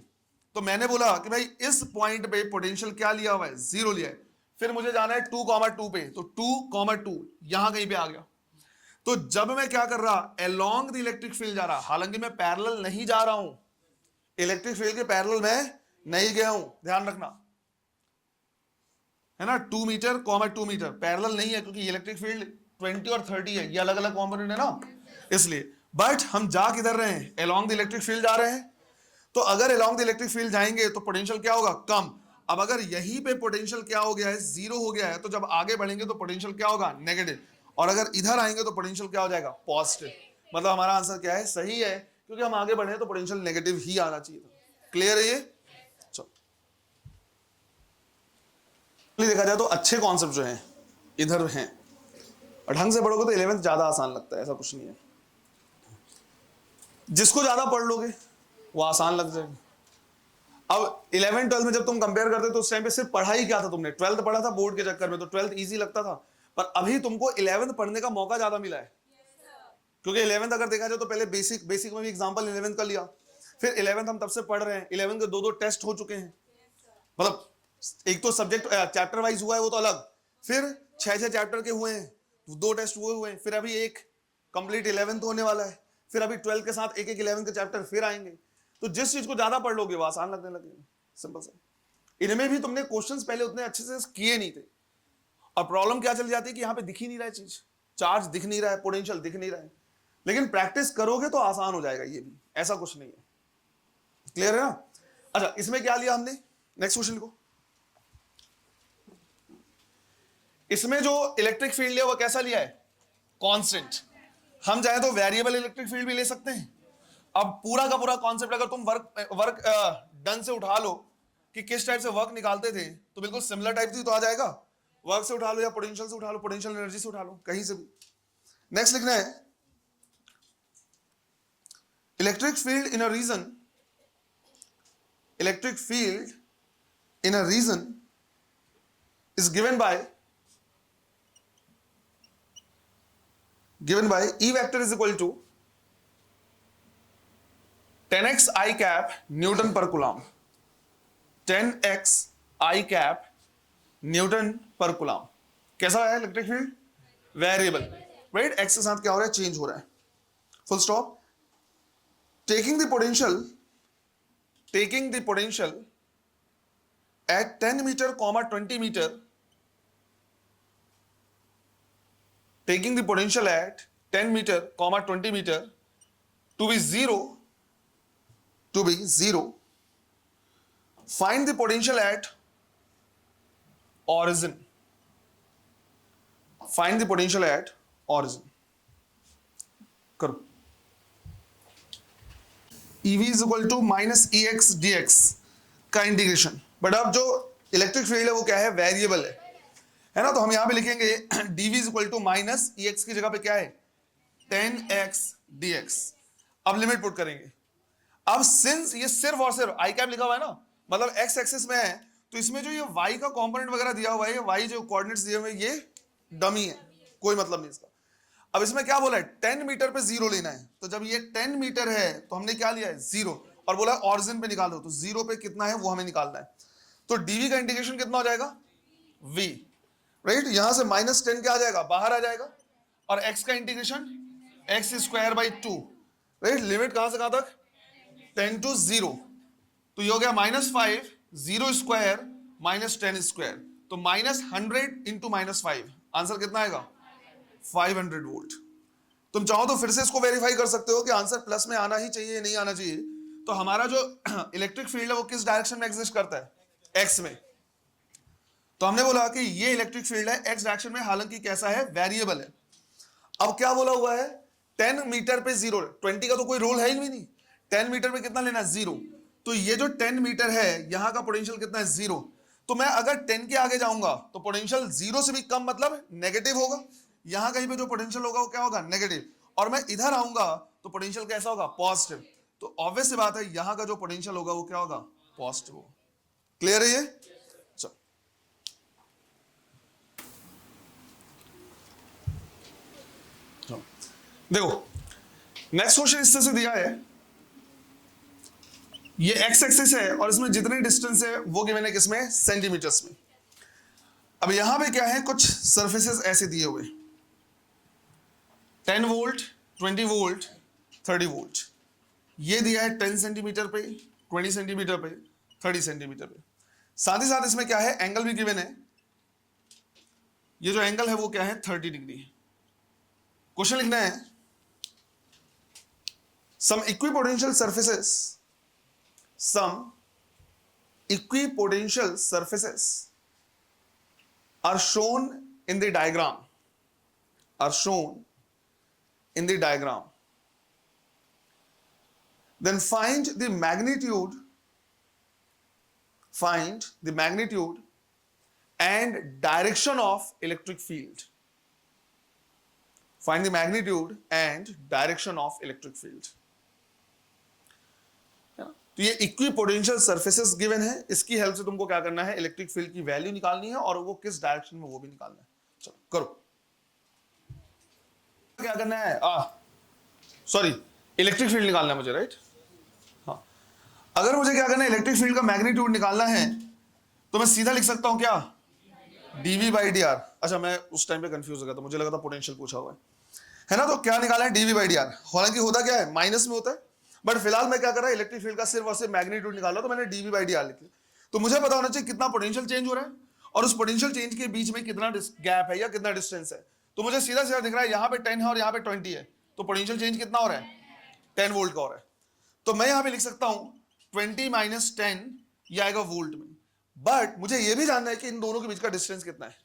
तो मैंने बोला कि भाई इस पॉइंट पे पोटेंशियल क्या लिया हुआ है, 0 लिया है। फिर मुझे जाना है 2,2 पे, तो 2,2 यहां कहीं पे आ गया। तो जब मैं क्या कर रहा, अलोंग द इलेक्ट्रिक फील्ड जा रहा, हालांकि मैं पैरेलल नहीं जा रहा हूं, इलेक्ट्रिक फील्ड के पैरेलल में नहीं गया हूं, ध्यान रखना है ना। 2 मीटर, 2 मीटर पैरेलल नहीं है, क्योंकि इलेक्ट्रिक फील्ड 20 और 30 है, ये अलग अलग कॉम्पोनेंट है ना, इसलिए। बट हम जा किधर रहे हैं, अलोंग द इलेक्ट्रिक फील्ड जा रहे हैं। तो अगर अलोंग द इलेक्ट्रिक फील्ड जाएंगे तो पोटेंशियल क्या होगा, कम। अब अगर यहीं पे पोटेंशियल क्या हो गया है, 0 हो गया है, तो जब आगे बढ़ेंगे तो पोटेंशियल क्या होगा, नेगेटिव। और अगर इधर आएंगे तो पोटेंशियल क्या हो जाएगा, पॉजिटिव। मतलब हमारा आंसर क्या है, सही है, क्योंकि हम आगे बढ़े तो पोटेंशियल नेगेटिव ही आना चाहिए था। क्लियर है ये? चलो, देखा जाए तो अच्छे कॉन्सेप्ट जो हैं इधर हैं, और ढंग से पढ़ोगे तो 11th ज्यादा आसान लगता है, ऐसा कुछ नहीं है। जिसको ज्यादा पढ़ लोगे वो आसान लग जाएगा। अब 11th 12th में जब तुम कंपेयर करते तो उस टाइम पे सिर्फ पढ़ाई क्या था, तुमने 12th पढ़ा था बोर्ड के चक्कर में, तो 12th इजी लगता था। पर अभी तुमको 11th पढ़ने का मौका ज्यादा मिला है, क्योंकि 11th अगर देखा जाए तो पहले बेसिक में भी एग्जांपल 11th का लिया, फिर 11th हम तब से पढ़ रहे हैं, 11th के 2 टेस्ट हो चुके हैं। मतलब एक तो सब्जेक्ट चैप्टर वाइज हुआ है वो तो अलग, फिर 6 चैप्टर के हुए हैं, 2 टेस्ट हुए हैं, फिर अभी एक कंप्लीट 11th होने वाला है, फिर अभी 12th के साथ एक 11th के चैप्टर फिर आएंगे। तो जिस चीज को ज्यादा पढ़ लोगे वो आसान लगने लगेगा, सिंपल सा। इनमें भी तुमने क्वेश्चंस पहले उतने अच्छे से किए नहीं थे, और प्रॉब्लम क्या चल जाती है कि यहाँ पे दिख ही नहीं रहा है चीज, चार्ज दिख नहीं रहा है, पोटेंशियल दिख नहीं रहा है। लेकिन प्रैक्टिस करोगे तो आसान हो जाएगा, ये भी ऐसा कुछ नहीं है। क्लियर है ना? अच्छा, इसमें क्या लिया हमने, नेक्स्ट क्वेश्चन को। इसमें जो इलेक्ट्रिक फील्ड लिया वो कैसा लिया है, कांस्टेंट। हम चाहे तो वेरिएबल इलेक्ट्रिक फील्ड भी ले सकते हैं। अब पूरा का पूरा कॉन्सेप्ट अगर तुम वर्क डन से उठा लो कि किस टाइप से वर्क निकालते थे, तो बिल्कुल सिमिलर टाइप से तो आ जाएगा। वर्क से उठा लो या पोटेंशियल से उठा लो, पोटेंशियल एनर्जी से उठा लो, कहीं से भी। नेक्स्ट लिखना है electric field in a region, electric field in a region is given by E vector is equal to 10x I cap Newton per coulomb, 10x I cap Newton per coulomb। कैसा है electric field? Variable, right? x के साथ क्या हो रहा है? Change हो रहा है, full stop. Taking the potential at 10 meter, 20 meter, taking the potential at 10 meter, 20 meter to be zero, find the potential at origin, करो। EV is equal to minus EX dx का इंटीग्रेशन। बट अब जो electric field है वो क्या है? Variable है ना? तो हम यहां पे लिखेंगे dv is equal to minus ex की जगह पे क्या है? 10x dx। अब लिमिट पुट करेंगे। अब सिंस ये सिर्फ और सिर्फ आई कैप लिखा हुआ है ना, मतलब x एक्सिस में है, तो इसमें जो ये y का कंपोनेंट वगैरह दिया हुआ है, y जो कोऑर्डिनेट्स दिए हुए हैं, ये डमी है, कोई मतलब नहीं इसका। अब इसमें क्या बोला है? 10 मीटर पे जीरो लेना है। तो जब ये 10 मीटर है तो हमने क्या लिया है? जीरो, और बोला ऑरिजिन पे निकालो, तो जीरो पे कितना है वो हमें निकालना है। तो dv का इंटीग्रेशन कितना हो जाएगा? v, right? यहां से -10 क्या आ जाएगा? बाहर आ जाएगा। और x का integration x square by 2, right? Limit कहां से कहां तक? 10 to 0। तो ये हो गया -5, 0 स्क्वायर -10 स्क्वायर, तो -100 इंटू -5, आंसर कितना आएगा? 500 वोल्ट। तुम चाहो तो फिर से इसको वेरीफाई कर सकते हो कि आंसर प्लस में आना ही चाहिए, नहीं आना चाहिए। तो हमारा जो इलेक्ट्रिक फील्ड है वो किस डायरेक्शन में एग्जिस्ट करता है? एक्स में। तो हमने बोला कि ये इलेक्ट्रिक फील्ड है एक्स डायरेक्शन में, हालांकि कैसा है? वेरिएबल है। अब क्या बोला हुआ है? 10 मीटर पे जीरो, 20 का तो कोई रोल है ही नहीं। 10 मीटर पे कितना लेना है? जीरो। तो ये जो 10 मीटर है, यहां का पोटेंशियल कितना है? जीरो। तो मैं अगर 10 के आगे जाऊंगा तो पोटेंशियल जीरो से भी कम, मतलब नेगेटिव होगा। यहां कहीं पे जो पोटेंशियल होगा वो क्या होगा? नेगेटिव। और मैं इधर आऊंगा तो पोटेंशियल कैसा होगा? पॉजिटिव। तो ऑब्वियस सी बात है, यहां का जो पोटेंशियल होगा वो क्या होगा? पॉजिटिव होगा। क्लियर है ये? चलो देखो, नेक्स्ट क्वेश्चन इस तरह से दिया है, ये एक्स एक्सिस है और इसमें जितनी डिस्टेंस है वो गिवन है किसमें? सेंटीमीटर्स में। अब यहां पे क्या है? कुछ सरफेसेस ऐसे दिए हुए, 10 वोल्ट, 20 वोल्ट, 30 वोल्ट। ये दिया है 10 सेंटीमीटर पे, 20 सेंटीमीटर पे, 30 सेंटीमीटर पे। साथ ही साथ इसमें क्या है? एंगल भी गिवन है। ये जो एंगल है वो क्या है? 30 डिग्री। क्वेश्चन लिखना है, some equipotential surfaces are shown in the diagram, then find the magnitude and direction of electric field. Find the magnitude and direction of electric field. तो ये इक्विपोटेंशियल सरफेसेस गिवन है, इसकी हेल्प से तुमको क्या करना है? इलेक्ट्रिक फील्ड की वैल्यू निकालनी है और वो किस डायरेक्शन में वो भी निकालना है। चलो करो। क्या करना है? सॉरी, इलेक्ट्रिक फील्ड निकालना है मुझे, राइट? हाँ, अगर मुझे क्या करना है? इलेक्ट्रिक फील्ड का मैग्नीट्यूड निकालना है, तो मैं सीधा लिख सकता हूं क्या? dv by D R. अच्छा, मैं उस टाइम पे कंफ्यूज हो गया था, मुझे लगा था पोटेंशियल पूछा हुआ है ना? तो क्या निकाला है? dv by D R. हालांकि होता क्या है? माइनस में होता है, बट फिलहाल मैं क्या कर रहा है? इलेक्ट्रिक फील्ड का सिर्फ और सिर्फ मैग्नीट्यूड निकाला, तो मैंने dv बाई डी आर लिख लिया। तो मुझे पता होना चाहिए कितना पोटेंशियल चेंज हो रहा है और उस पोटेंशियल चेंज के बीच में कितना गैप है या कितना डिस्टेंस है। तो मुझे सीधा सीधा दिख रहा है, यहाँ पे 10 है और यहाँ पे 20 है, तो पोटेंशियल चेंज कितना हो रहा है? 10 वोल्ट का हो रहा है। तो मैं यहाँ पे लिख सकता हूँ 20 माइनस 10, ये आएगा वोल्ट में। बट मुझे ये भी जानना है कि इन दोनों के बीच का डिस्टेंस कितना है।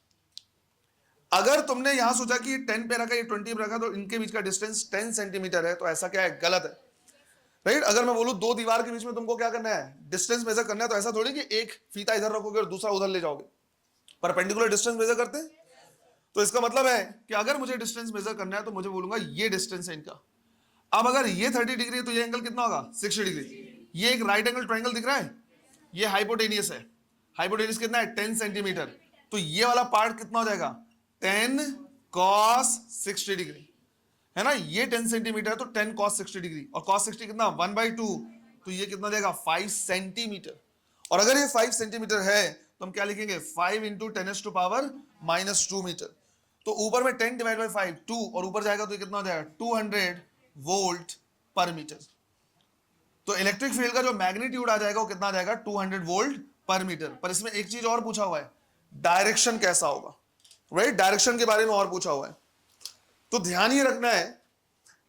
अगर तुमने यहां सोचा कि 10 पे रखा, ये 20 पे रखा, तो इनके बीच का डिस्टेंस 10 सेंटीमीटर है, तो ऐसा क्या है, गलत है, राइट। अगर मैं बोलूं दो दीवार के बीच में तुमको क्या करना है, डिस्टेंस मेजर करना है, तो ऐसा थोड़ी कि एक फीता इधर रखोगे और दूसरा उधर ले जाओगे, परपेंडिकुलर डिस्टेंस मेजर करते हैं। तो इसका मतलब है कि अगर मुझे डिस्टेंस मेजर करना है तो मुझे बोलूंगा ये डिस्टेंस है इनका। अब अगर ये 30 डिग्री है तो ये एंगल कितना होगा, 60 डिग्री। ये एक राइट एंगल ट्रायंगल दिख रहा है, ये हाइपोटेनियस है, हाइपोटेनियस कितना है, 10 सेंटीमीटर। तो ये वाला पार्ट कितना हो जाएगा, 10 cos 60 डिग्री, है ना। ये 10 सेंटीमीटर तो 10 cos 60 डिग्री, और cos 60 कितना 1/2, तो ये कितना देगा 5 सेंटीमीटर। और अगर ये 5 सेंटीमीटर है तो हम क्या लिखेंगे, 5 इंटू 10⁻⁻2 मीटर। तो ऊपर में 10 डिवाइड बाई 5 2, और ऊपर जाएगा तो ये कितना हो जाएगा 200 वोल्ट पर मीटर। तो इलेक्ट्रिक फील्ड का जो मैग्नीट्यूड आ जाएगा वो कितना आ जाएगा, 200 वोल्ट पर मीटर। पर इसमें एक चीज और पूछा हुआ है, डायरेक्शन कैसा होगा, राइट, डायरेक्शन के बारे में और पूछा हुआ है। तो ध्यान ये रखना है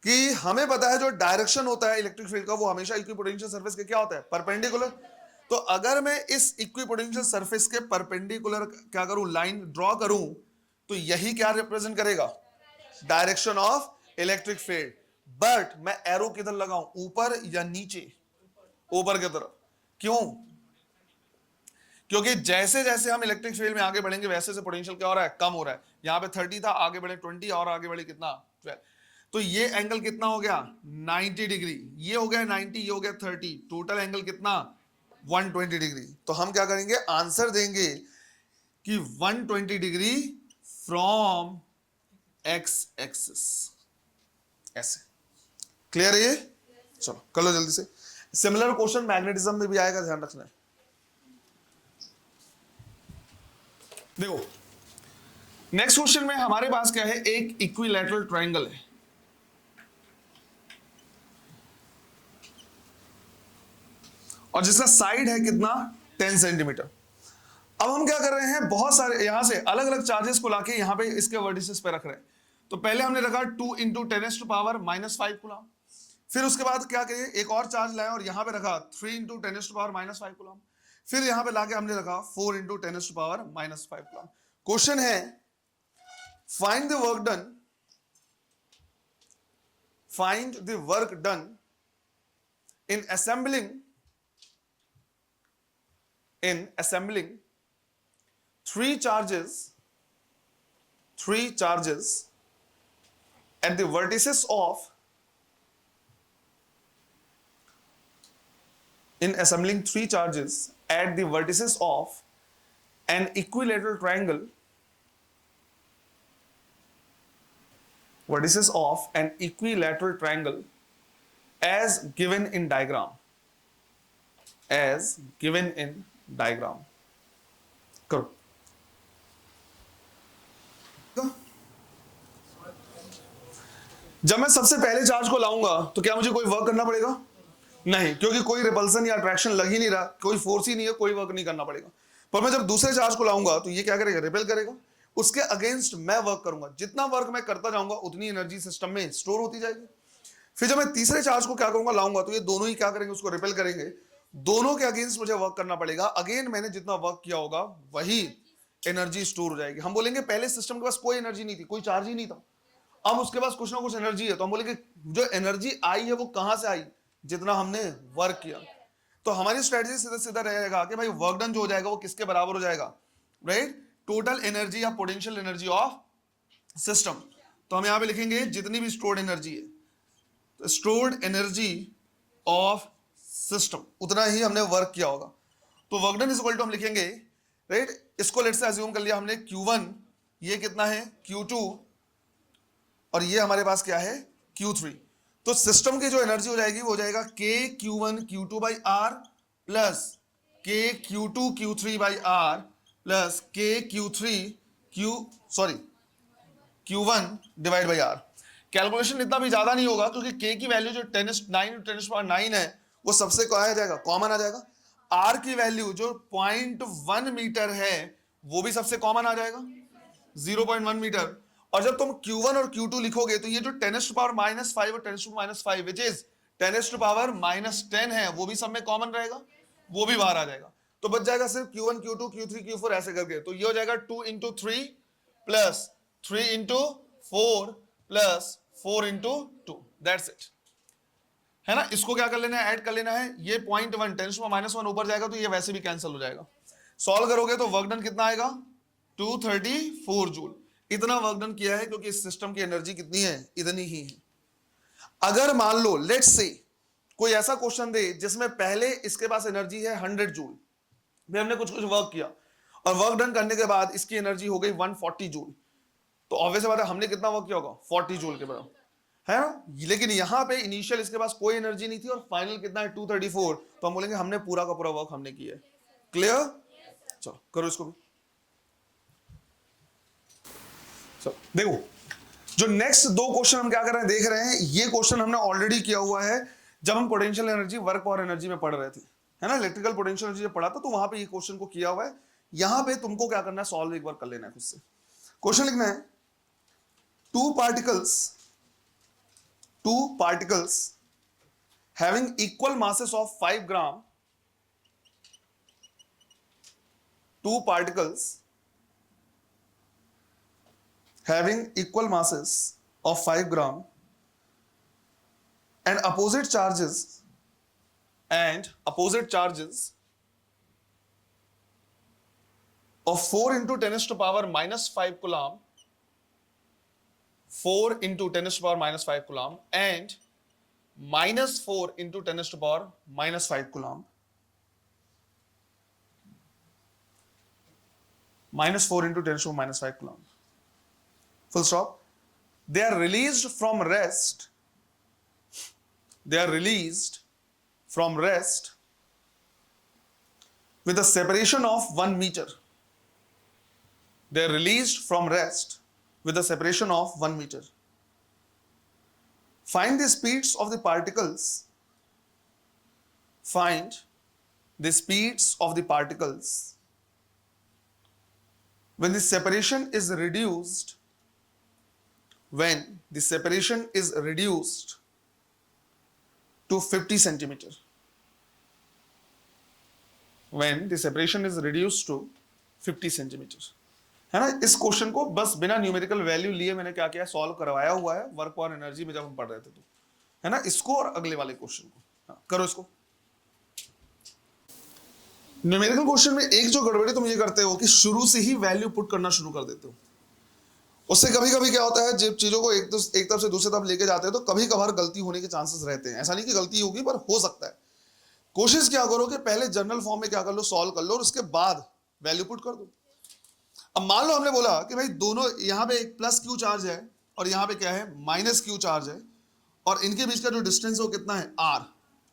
कि हमें पता है जो डायरेक्शन होता है इलेक्ट्रिक फील्ड का वो हमेशा इक्विपोटेंशियल सरफेस के क्या होता है, परपेंडिकुलर। तो अगर मैं इस इक्विपोटेंशियल सरफेस के परपेंडिकुलर क्या करूं, लाइन ड्रॉ करूं, तो यही क्या रिप्रेजेंट करेगा, direction of electric field. But मैं एरो किधर लगाऊं, ऊपर या नीचे, ऊपर की तरफ। क्यों, क्योंकि जैसे जैसे हम इलेक्ट्रिक फील्ड में आगे बढ़ेंगे वैसे से पोटेंशियल क्या हो रहा है, कम हो रहा है। यहां पे 30 था, आगे बढ़े 20, और आगे बढ़े कितना 12। तो ये एंगल कितना हो गया 90 डिग्री, ये हो गया 90, ये हो गया 30, टोटल एंगल कितना 120 डिग्री। तो हम क्या करेंगे, आंसर देंगे कि 120 डिग्री फ्रॉम एक्स एक्सिस, ऐसे। क्लियर है ये, चलो कर लो जल्दी से। सिमिलर क्वेश्चन मैग्नेटिज्म में भी आएगा, ध्यान रखना है। देखो नेक्स्ट क्वेश्चन में हमारे पास क्या है, एक इक्विलैटरल ट्रायंगल है, और जिसका साइड है कितना 10 सेंटीमीटर। अब हम क्या कर रहे हैं, बहुत सारे यहां से अलग अलग चार्जेस को लाके यहां पे इसके वर्टिसेस पे रख रहे हैं। तो पहले हमने रखा 2 इंटू 10⁻⁻5 कूलम, फिर उसके बाद क्या करिए, एक और चार्ज लाया और यहां पे रखा 3 इंटू 10⁻⁻5 कूलम, फिर यहां पे लाके हमने रखा 4 इंटू 10⁻⁻5 कूलम। क्वेश्चन है, find the work done, find the work done in assembling three charges at the vertices of in assembling three charges at the vertices of an equilateral triangle, vertices of an equilateral triangle as given in diagram, as given in diagram। करो। जब मैं सबसे पहले charge को लाऊंगा तो क्या मुझे कोई वर्क करना पड़ेगा, नहीं, क्योंकि कोई रिपल्सन या अट्रैक्शन लग ही नहीं रहा, कोई फोर्स ही नहीं है, कोई वर्क नहीं करना पड़ेगा। पर मैं जब दूसरे चार्ज को लाऊंगा तो ये क्या करेगा, रिपेल करेगा, उसके अगेंस्ट मैं वर्क करूंगा। जितना वर्क मैं करता जाऊंगा उतनी एनर्जी सिस्टम में स्टोर होती जाएगी। फिर जब मैं तीसरे चार्ज को क्या करूंगा, लाऊंगा, तो ये दोनों ही क्या करेंगे, उसको रिपेल करेंगे। दोनों के अगेंस्ट मुझे वर्क करना पड़ेगा। अगेन मैंने जितना वर्क किया होगा वही एनर्जी स्टोर हो जाएगी। हम बोलेंगे पहले सिस्टम के पास कोई एनर्जी नहीं थी, कोई चार्ज ही नहीं था, अब उसके पास कुछ ना कुछ एनर्जी है, तो हम बोलेंगे जो एनर्जी आई है वो कहां से आई, जितना हमने वर्क किया। तो हमारी स्ट्रेटजी सीधा सीधा रहेगा कि भाई वर्क डन जो हो जाएगा वो किसके बराबर हो जाएगा, राइट, टोटल एनर्जी या पोटेंशियल एनर्जी ऑफ सिस्टम। तो हम यहां पे लिखेंगे जितनी भी स्टोर्ड एनर्जी है, तो स्टोर्ड एनर्जी ऑफ सिस्टम, उतना ही हमने वर्क किया होगा। तो work done is equal to हम लिखेंगे, राइट, इसको लेट से अज्यूम कर लिया हमने Q1, ये कितना है Q2, और ये हमारे पास क्या है Q3। तो सिस्टम की जो एनर्जी हो जाएगी वो हो जाएगा K Q1 Q2 by R plus K Q2 Q3 by R plus K Q1 divide by R। Calculation इतना भी ज्यादा नहीं होगा क्योंकि K की वैल्यू जो 10⁹ है वो सबसे क्या आ जाएगा, कॉमन आ जाएगा। R की वैल्यू जो 0.1 मीटर है वो भी सबसे कॉमन आ जाएगा, 0.1 मीटर। और जब तुम Q1 और Q2 लिखोगे तो ये जो 10⁻⁻5 और 10⁻⁵ विच इज 10⁻⁻10 है वो भी सब में कॉमन रहेगा, वो भी बाहर आ जाएगा। तो बच जाएगा सिर्फ Q1 Q2 Q3 Q4 ऐसे करके। तो ये हो जाएगा 2 × 3 plus 3 into 4 plus 4 into 2, that's it, है ना। इसको क्या कर लेना है, ऐड कर लेना है। ये 0.1 10⁻⁻1 ऊपर जाएगा तो ये वैसे भी कैंसिल हो जाएगा। सॉल्व करोगे तो वर्क डन कितना आएगा, 234 जूल। इतना वर्क डन किया है क्योंकि इस सिस्टम की एनर्जी कितनी है, इतनी ही है। अगर मान लो लेट्स से कोई ऐसा क्वेश्चन दे जिसमें पहले इसके पास एनर्जी है 100 जूल, फिर हमने कुछ कुछ वर्क किया और वर्क डन करने के बाद इसकी एनर्जी हो गई 140 जूल, तो ऑब्वियस बात है हमने कितना वर्क किया होगा, 40 जूल के बराबर, है ना। लेकिन यहां पे इनिशियल इसके पास कोई एनर्जी नहीं थी और फाइनल कितना है 234, तो हम बोलेंगे हमने पूरा का पूरा वर्क हमने किया है। क्लियर, चलो करो इसको भी। चलो देखो, जो नेक्स्ट दो क्वेश्चन हम क्या कर रहे हैं, देख रहे हैं, ये क्वेश्चन हमने ऑलरेडी किया हुआ है जब हम पोटेंशियल एनर्जी वर्क और एनर्जी में पढ़ रहे थे, है ना। इलेक्ट्रिकल पोटेंशियल एनर्जी जब पढ़ा था तो वहां पे ये क्वेश्चन को किया हुआ है। यहां पे तुमको क्या करना है, सॉल्व एक बार कर लेना है खुद से। क्वेश्चन लिखना है, two particles having equal masses of 5 gram, two particles having equal masses of 5 gram and opposite charges of 4 into 10 to the power minus 5 coulomb, 4 into 10 to the power minus 5 coulomb and minus 4 into 10 to the power minus 5 coulomb, minus 4 into 10 to the power minus 5 coulomb, full stop. They are released from rest with a separation of 1 meter. They are released from rest with a separation of 1 meter. Find the speeds of the particles. Find the speeds of the particles when the separation is reduced. When the separation is reduced to 50 centimeter. When the separation is reduced to 50 centimeter. है ना। इस question को बस बिना numerical value लिए मैंने क्या किया, सॉल्व करवाया हुआ है वर्क और एनर्जी में जब हम पढ़ रहे थे तो, है ना। इसको और अगले वाले क्वेश्चन को करो इसको। न्यूमेरिकल क्वेश्चन में एक जो गड़बड़ी तुम ये करते हो कि शुरू से ही वैल्यू पुट करना शुरू कर देते हो। उससे कभी कभी क्या होता है, जब चीजों को एक तरफ से दूसरी तरफ लेके जाते हैं तो कभी कभार गलती होने के चांसेस रहते हैं। ऐसा नहीं कि गलती होगी, पर हो सकता है। कोशिश क्या करो कि पहले जनरल फॉर्म में क्या कर लो, सॉल्व कर लो और उसके बाद वैल्यू पुट कर दो। अब मान लो हमने बोला कि भाई दोनों, यहां पे एक प्लस क्यू चार्ज है और यहां पे क्या है, माइनस क्यू चार्ज है, और इनके बीच का जो डिस्टेंस है वो कितना है, आर,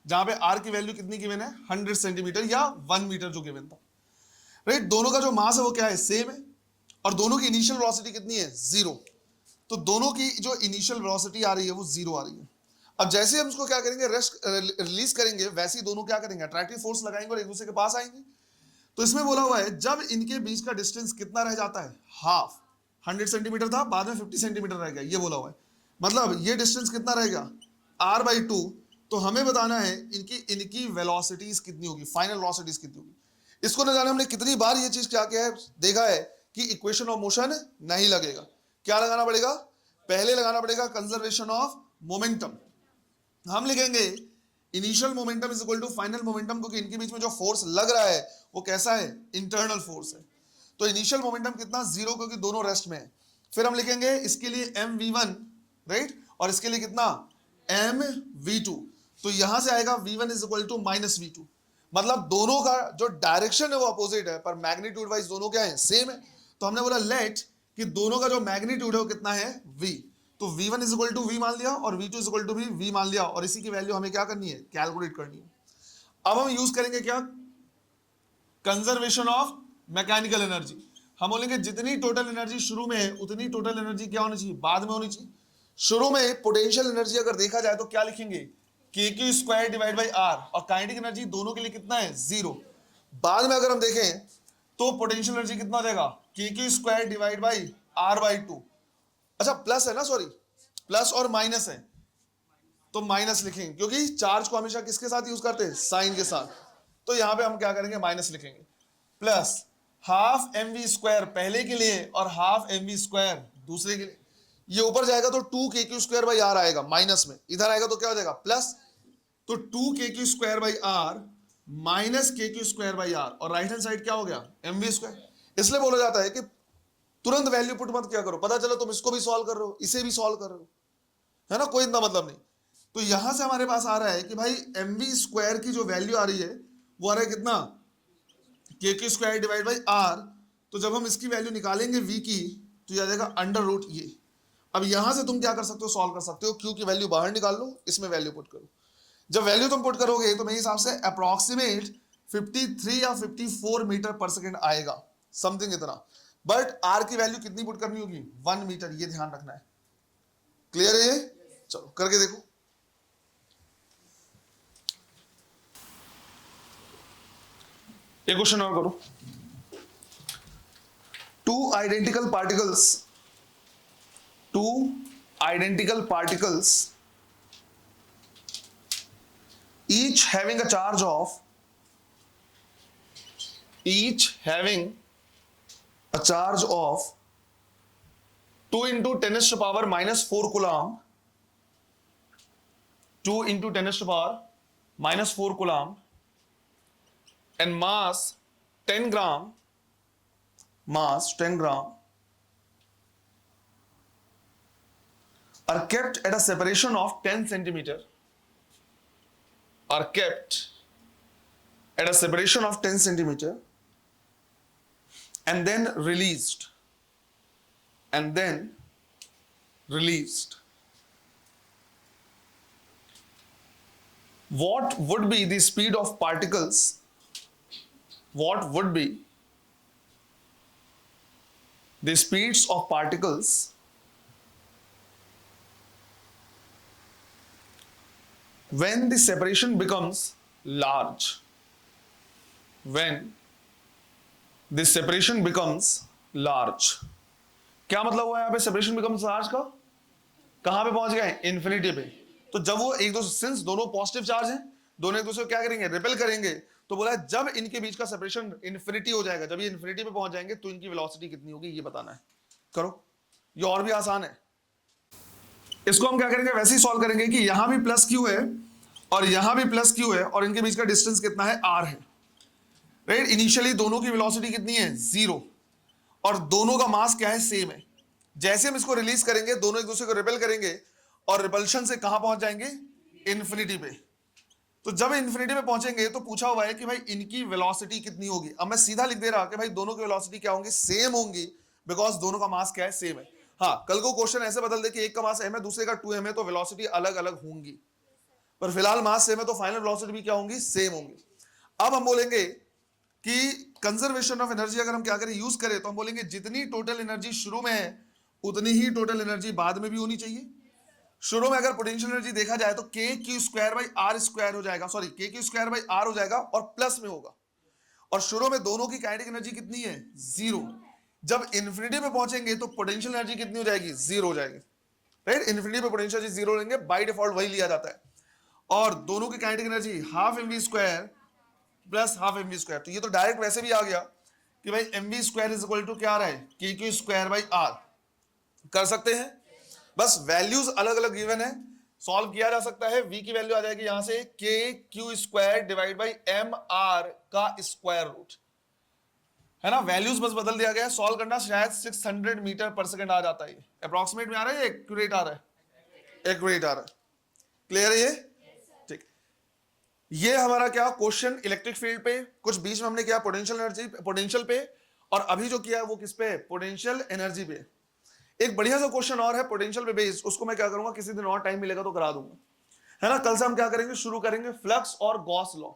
जहां पे आर की वैल्यू कितनी गिवन है, 100 सेंटीमीटर या 1 मीटर जो गिवन था, राइट। दोनों का जो मास है वो क्या है, सेम है, और दोनों की इनिशियल वेलोसिटी कितनी है, 0। तो दोनों की जो इनिशियल वेलोसिटी आ रही है वो 0 आ रही है। अब जैसे हम इसको क्या करेंगे, रिलीज करेंगे, वैसे ही दोनों क्या करेंगे, अट्रैक्टिव फोर्स लगाएंगे और एक दूसरे के पास आएंगे। तो इसमें बोला हुआ है जब इनके बीच का डिस्टेंस कितना रह जाता है, हाफ, 100 सेंटीमीटर था, बाद में 50 सेंटीमीटर रह गया, ये बोला हुआ है। मतलब ये डिस्टेंस कितना रहेगा, r/2। तो हमें बताना है इनकी वेलोसिटीज कितनी होगी, फाइनल वेलोसिटीज कितनी होगी। इसको न जाने हमने कितनी बार ये चीज क्या किया है, देखा है कि इक्वेशन ऑफ मोशन नहीं लगेगा। क्या लगाना पड़ेगा, पहले लगाना पड़ेगा कंजर्वेशन ऑफ मोमेंटम। हम लिखेंगे initial momentum is equal to final momentum, क्योंकि इनके बीच में जो फोर्स लग रहा है वो कैसा है, इंटरनल फोर्स है। तो इनिशियल मोमेंटम कितना, 0, क्योंकि दोनों रेस्ट में है। फिर हम लिखेंगे इसके लिए mv1, राइट, और इसके लिए कितना, mv2। तो यहां से आएगा v1 is equal to minus v2। मतलब दोनों का जो डायरेक्शन है वो अपोजिट है, पर मैग्नीट्यूड वाइज दोनों क्या है, सेम है। तो हमने बोला लेट कि दोनों का जो मैग्नीट्यूड है वो कितना है, v। तो v1 is equal to v मान लिया और v2 is equal to v मान लिया, और इसी की वैल्यू हमें क्या करनी है, कैलकुलेट करनी है। अब हम यूज करेंगे क्या, कंजर्वेशन ऑफ मैकेनिकल एनर्जी। हम बोलेंगे जितनी टोटल एनर्जी शुरू में है उतनी टोटल एनर्जी क्या होनी चाहिए, बाद में होनी चाहिए। शुरू में पोटेंशियल एनर्जी अगर देखा जाए तो क्या लिखेंगे, kq² डिवाइड बाई r, और काइनेटिक एनर्जी दोनों के लिए कितना है, 0। बाद में अगर हम देखें तो पोटेंशियल एनर्जी कितना हो जाएगा, kq² डिवाइड बाई r/2। अच्छा प्लस है ना, सॉरी प्लस और माइनस है, तो माइनस लिखेंगे क्योंकि चार्ज को हमेशा किसके साथ यूज करते हैं, साइन के साथ। तो यहां पे हम क्या करेंगे, माइनस लिखेंगे, प्लस हाफ mv² पहले के लिए और हाफ mv² दूसरे के लिए। ये ऊपर जाएगा तो 2kq²/r आएगा माइनस में, इधर आएगा तो क्या हो जाएगा प्लस, तो 2kq²/r माइनस kq²/r, और राइट हैंड साइड क्या हो गया mv²। इसलिए बोला जाता है कि तुरंत वैल्यू पुट मत क्या करो, पता चलो तुम इसको भी सॉल्व कर रहे हो इसे भी सॉल्व कर रहे हो, है ना, कोई इतना मतलब नहीं। तो यहां से हमारे पास आ रहा है कि भाई mv² की जो वैल्यू आ रही है वो आ रहा है कितना, kq²/r। तो जब हम इसकी वैल्यू निकालेंगे v की तो यह आ जाएगा अंडर रूट ये। अब यहां से तुम क्या कर सकते हो, सॉल्व कर सकते हो, q की वैल्यू बाहर निकाल लो, इसमें वैल्यू पुट करो। जब वैल्यू तुम पुट करोगे तो मेरे हिसाब से अप्रोक्सीमेट 53 या 54 मीटर पर सेकेंड आएगा, समथिंग इतना। बट r की वैल्यू कितनी पुट करनी होगी, 1 मीटर, ये ध्यान रखना है। क्लियर है ये? चलो करके देखो। एक क्वेश्चन और करो। Two identical particles each having a charge of 2 into 10⁻⁻⁴ coulomb, 2 into 10⁻⁻⁴ coulomb and mass 10 gram are kept at a separation of 10 centimeter, and then released. What would be the speed of particles? What would be the speeds of particles when the separation becomes large? When the separation becomes large, क्या मतलब हुआ यहाँ पे separation becomes large का, कहां पे पहुंच गए, इन्फिनिटी पे। तो जब वो एक दूसरे, सिंस दोनों पॉजिटिव चार्ज हैं, दोनों एक दूसरे को क्या करेंगे, रिपेल करेंगे, तो बोला है जब इनके बीच का सेपरेशन इन्फिनिटी हो जाएगा, जब ये इन्फिनिटी पे पहुंच जाएंगे तो इनकी वेलोसिटी कितनी होगी ये बताना है। करो, ये और भी आसान है। इसको हम क्या करेंगे, वैसे ही सॉल्व करेंगे कि यहां भी प्लस क्यू है और यहां भी प्लस क्यू है और इनके बीच का डिस्टेंस कितना है, r है, राइट। इनिशियली दोनों की वेलोसिटी कितनी है, 0, और दोनों का मास क्या है, सेम है। जैसे हम इसको रिलीज करेंगे दोनों एक दूसरे को रिपेल करेंगे और रिपल्शन से कहां पहुंच जाएंगे, इन्फिनिटी पे। तो जब इन्फिनिटी पे पहुंचेंगे तो पूछा हुआ है कि भाई इनकी वेलोसिटी कितनी होगी। अब मैं सीधा लिख दे रहा कि भाई दोनों की वेलोसिटी क्या होंगी, सेम होंगी, बिकॉज दोनों का मास क्या है, सेम है। हाँ, कल को क्वेश्चन ऐसे बदल दे कि एक का मास m है दूसरे का 2m है, तो वेलोसिटी अलग अलग होंगी, पर फिलहाल मास सेम है तो फाइनल वेलोसिटी भी क्या होंगी, सेम होंगी। अब हम बोलेंगे कि कंजर्वेशन ऑफ एनर्जी अगर हम क्या करें, यूज करें, तो हम बोलेंगे जितनी टोटल एनर्जी शुरू में है उतनी ही टोटल एनर्जी बाद में भी होनी चाहिए। शुरू में अगर पोटेंशियल एनर्जी देखा जाए तो kq²/r² हो जाएगा, सॉरी kq²/r हो जाएगा और प्लस में होगा, और शुरू में दोनों की काइनेटिक एनर्जी कितनी है, 0। जब इन्फिनिटी पे पहुंचेंगे तो पोटेंशियल एनर्जी कितनी हो जाएगी, 0 हो जाएगी, राइट। इन्फिनिटी पे पोटेंशियल एनर्जी 0 लेंगे, बाय डिफॉल्ट वही लिया जाता है, और दोनों की काइनेटिक एनर्जी ½ mv² + ½ mv²। तो ये तो डायरेक्ट वैसे भी आ गया कि भाई mv² क्या आ रहा है, kq²/r। कर सकते हैं, बस वैल्यूज अलग अलग गिवन है, सॉल्व किया जा सकता है। v की वैल्यू आ जाएगी यहां से kq²/mr का स्क्वायर रूट, है ना। वैल्यूज बस बदल दिया गया है, सॉल्व करना शायद 600 मीटर पर सेकंड आ जाता है। अप्रोक्सीमेट में आ रहा है, एक्यूरेट आ रहा है, एक्यूरेट आ रहा है। क्लियर है ये? ठीक, ये हमारा क्या क्वेश्चन इलेक्ट्रिक फील्ड पे, कुछ बीच में हमने किया पोटेंशियल एनर्जी, पोटेंशियल पे, और अभी जो किया है वो किस पे, पोटेंशियल एनर्जी पे। एक बढ़िया सा क्वेश्चन और है पोटेंशियल पे बेस्ड, उसको मैं क्या करूंगा, किसी दिन और टाइम मिलेगा तो करा दूंगा, है ना। कल से हम क्या करेंगे, शुरू करेंगे फ्लक्स और गॉस लॉ।